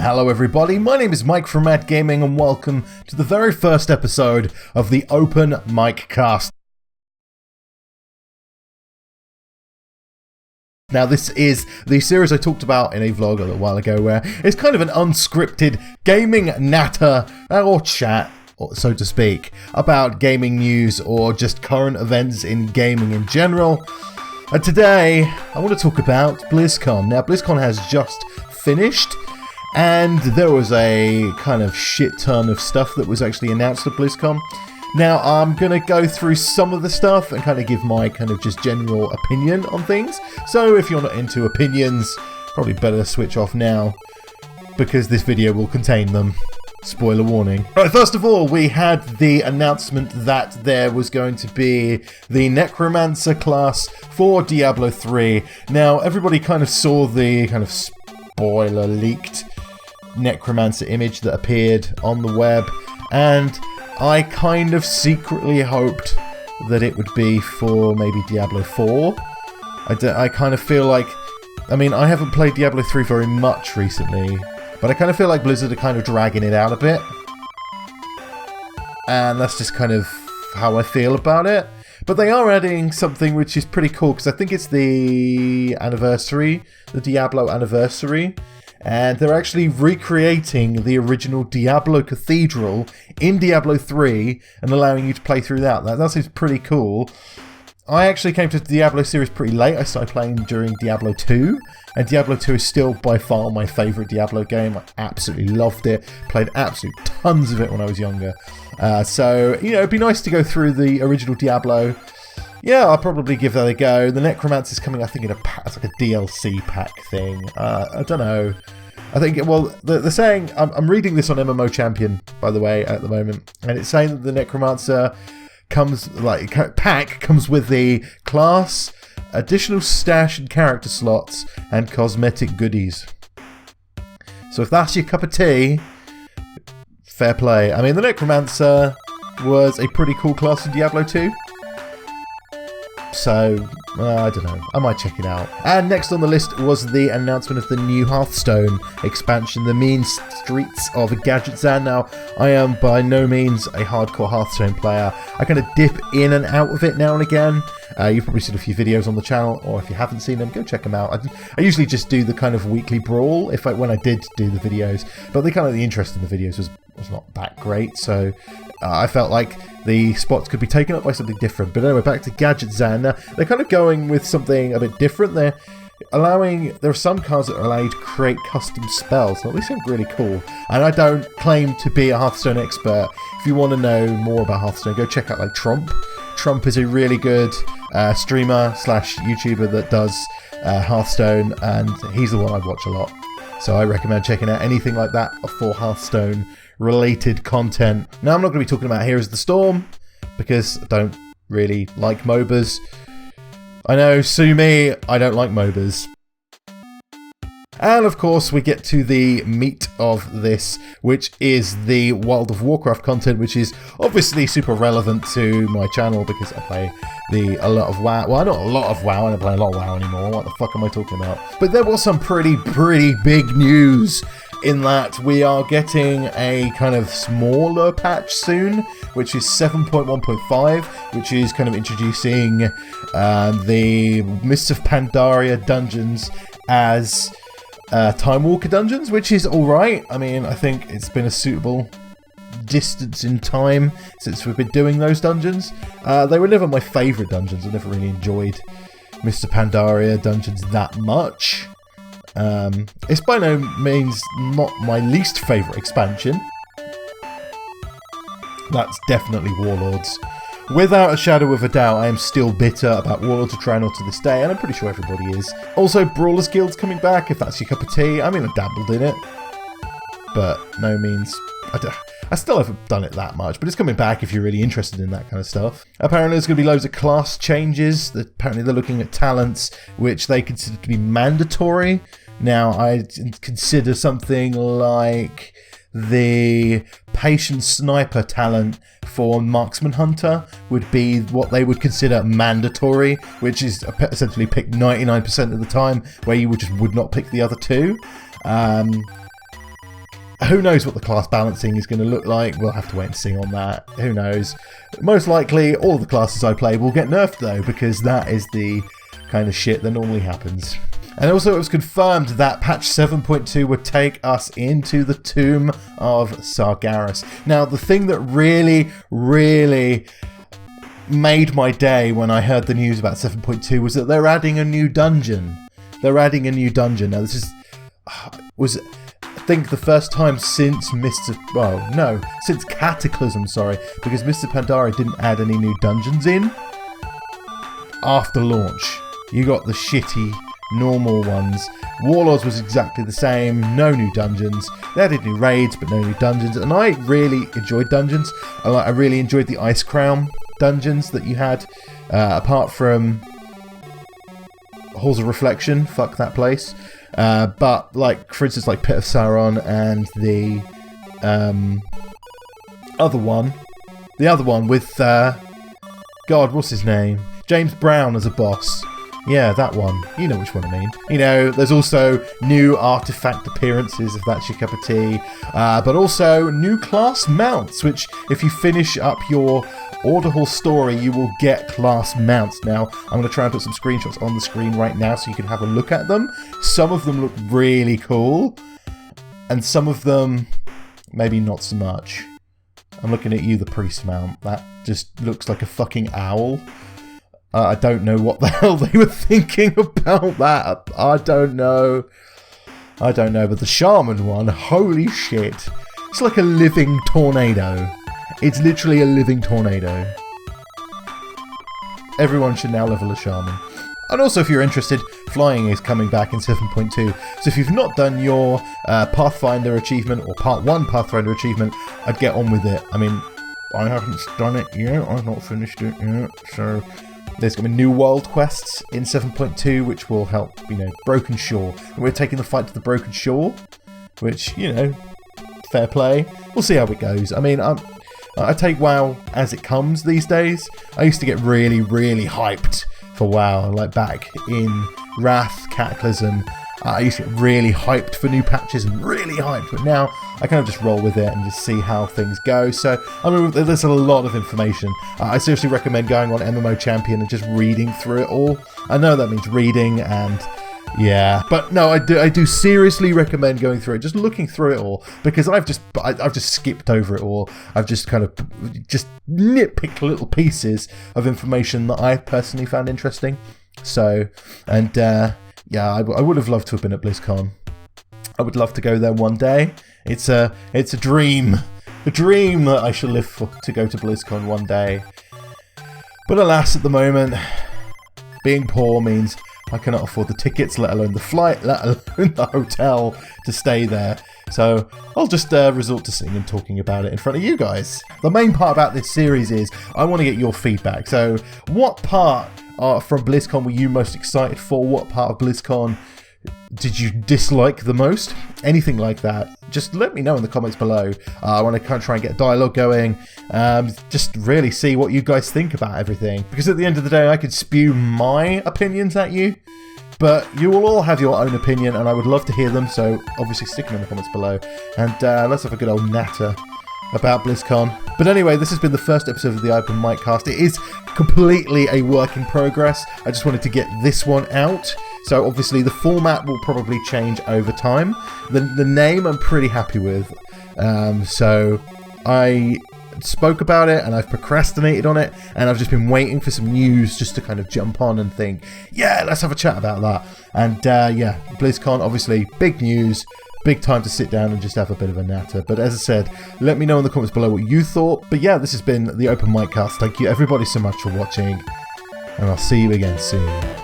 Hello everybody, my name is Mike from Mad Gaming and welcome to the very first episode of the OpenMike cast. Now this is the series I talked about in a vlog a little while ago where it's kind of an unscripted gaming natter or chat, so to speak, about gaming news or just current events in gaming in general. And today I want to talk about Blizzcon. Now Blizzcon has just finished, and there was a kind of shit ton of stuff that was actually announced at BlizzCon. Now, I'm going to go through some of the stuff and kind of give my kind of just general opinion on things. So if you're not into opinions, probably better switch off now, because this video will contain them. Spoiler warning. Right, first of all, we had the announcement that there was going to be the Necromancer class for Diablo 3. Now, everybody kind of saw the kind of spoiler leaked Necromancer image that appeared on the web, and I kind of secretly hoped that it would be for maybe Diablo 4. I kind of feel like, I mean, I haven't played Diablo 3 very much recently, but I kind of feel like Blizzard are kind of dragging it out a bit, and that's just kind of how I feel about it. But they are adding something which is pretty cool, because I think it's the anniversary, the Diablo anniversary, and they're actually recreating the original Diablo Cathedral in Diablo 3 and allowing you to play through that. That seems pretty cool. I actually came to the Diablo series pretty late. I started playing during Diablo 2, and Diablo 2 is still by far my favourite Diablo game. I absolutely loved it. Played absolute tons of it when I was younger. So, you know, it'd be nice to go through the original Diablo. Yeah, I'll probably give that a go. The Necromancer is coming, I think, in a pack. It's like a DLC pack thing. I don't know. I think, well, they're saying, I'm reading this on MMO Champion, by the way, at the moment, and it's saying that the Necromancer comes, like, pack comes with the class, additional stash and character slots, and cosmetic goodies. So if that's your cup of tea, fair play. I mean, the Necromancer was a pretty cool class in Diablo 2. So, I don't know, I might check it out. And next on the list was the announcement of the new Hearthstone expansion, the Mean Streets of Gadgetzan. Now, I am by no means a hardcore Hearthstone player. I kind of dip in and out of it now and again. You've probably seen a few videos on the channel, or if you haven't seen them, go check them out. I usually just do the kind of weekly brawl when I did do the videos, but the interest in the videos was not that great, so I felt like the spots could be taken up by something different. But anyway, back to Gadgetzan. Now, they're kind of going with something a bit different. There are some cards that allow you to create custom spells. Now, they sound really cool. And I don't claim to be a Hearthstone expert. If you want to know more about Hearthstone, go check out like Trump. Trump is a really good streamer / YouTuber that does Hearthstone, and he's the one I watch a lot. So I recommend checking out anything like that for Hearthstone related content. Now, I'm not going to be talking about Heroes of the Storm, because I don't really like MOBAs. I know, sue me, I don't like MOBAs. And of course, we get to the meat of this, which is the World of Warcraft content, which is obviously super relevant to my channel because I play a lot of WoW. Well, not a lot of WoW, I don't play a lot of WoW anymore. What the fuck am I talking about? But there was some pretty big news in that we are getting a kind of smaller patch soon, which is 7.1.5, which is kind of introducing the Mists of Pandaria Dungeons as Time Walker dungeons, which is alright. I mean, I think it's been a suitable distance in time since we've been doing those dungeons. They were never my favourite dungeons. I never really enjoyed Mr. Pandaria Dungeons that much. It's by no means not my least favourite expansion. That's definitely Warlords. Without a shadow of a doubt, I am still bitter about Warlords of Draenor to this day, and I'm pretty sure everybody is. Also, Brawlers Guild's coming back, if that's your cup of tea. I mean, I dabbled in it, but no means... I still haven't done it that much, but it's coming back if you're really interested in that kind of stuff. Apparently there's going to be loads of class changes. Apparently they're looking at talents which they consider to be mandatory. Now, I consider something like the Patient Sniper talent for Marksman Hunter would be what they would consider mandatory, which is essentially picked 99% of the time, where you would not pick the other two. Who knows what the class balancing is going to look like? We'll have to wait and see on that. Who knows? Most likely, all of the classes I play will get nerfed though, because that is the kind of shit that normally happens. And also it was confirmed that patch 7.2 would take us into the Tomb of Sargeras. Now, the thing that really, really made my day when I heard the news about 7.2 was that they're adding a new dungeon. Now, this is... was... I think the first time since since Cataclysm, sorry, because Mr. Pandaria didn't add any new dungeons in after launch. You got the shitty normal ones. Warlords was exactly the same, no new dungeons. They added new raids, but no new dungeons, and I really enjoyed dungeons. I really enjoyed the Ice Crown dungeons that you had, apart from Halls of Reflection, fuck that place. But like, for instance, like Pit of Sauron and the other one with God, what's his name? James Brown as a boss. Yeah, that one. You know which one I mean. You know, there's also new artifact appearances, if that's your cup of tea. But also new class mounts, which if you finish up your Order Hall story, you will get class mounts. Now, I'm going to try and put some screenshots on the screen right now so you can have a look at them. Some of them look really cool, and some of them maybe not so much. I'm looking at you, the priest mount. That just looks like a fucking owl. I don't know what the hell they were thinking about that. I don't know, but the shaman one, holy shit. It's like a living tornado. It's literally a living tornado. Everyone should now level a shaman. And also, if you're interested, flying is coming back in 7.2. So if you've not done your Pathfinder achievement or Part 1 Pathfinder achievement, I'd get on with it. I mean, I haven't done it yet. I've not finished it yet. So there's going to be new world quests in 7.2, which will help, Broken Shore. And we're taking the fight to the Broken Shore, which, fair play. We'll see how it goes. I mean, I take WoW as it comes these days. I used to get really, really hyped for WoW, like back in Wrath, Cataclysm. I used to get really hyped for new patches and really hyped, but now I kind of just roll with it and just see how things go. So, I mean, there's a lot of information. I seriously recommend going on MMO Champion and just reading through it all. I know that means reading and... yeah, but no, I do seriously recommend going through it, just looking through it all, because I've just skipped over it all. I've just kind of just nitpicked little pieces of information that I personally found interesting. So, and yeah, I would have loved to have been at BlizzCon. I would love to go there one day. It's a dream that I shall live for, to go to BlizzCon one day. But alas, at the moment, being poor means I cannot afford the tickets, let alone the flight, let alone the hotel to stay there. So I'll just resort to sitting and talking about it in front of you guys. The main part about this series is I want to get your feedback. So what part from BlizzCon were you most excited for? What part of BlizzCon did you dislike the most? Anything like that, just let me know in the comments below. I want to kind of try and get dialogue going, just really see what you guys think about everything, because at the end of the day I could spew my opinions at you, but you will all have your own opinion and I would love to hear them, so obviously stick them in the comments below, and let's have a good old natter about BlizzCon. But anyway, this has been the first episode of the OpenMike cast. It is completely a work in progress. I just wanted to get this one out. So obviously the format will probably change over time. The name I'm pretty happy with. So I spoke about it and I've procrastinated on it, and I've just been waiting for some news just to kind of jump on and think, yeah, let's have a chat about that. And yeah, BlizzCon, obviously big news. Big time to sit down and just have a bit of a natter. But as I said, let me know in the comments below what you thought. But yeah, this has been the OpenMike cast. Thank you everybody so much for watching, and I'll see you again soon.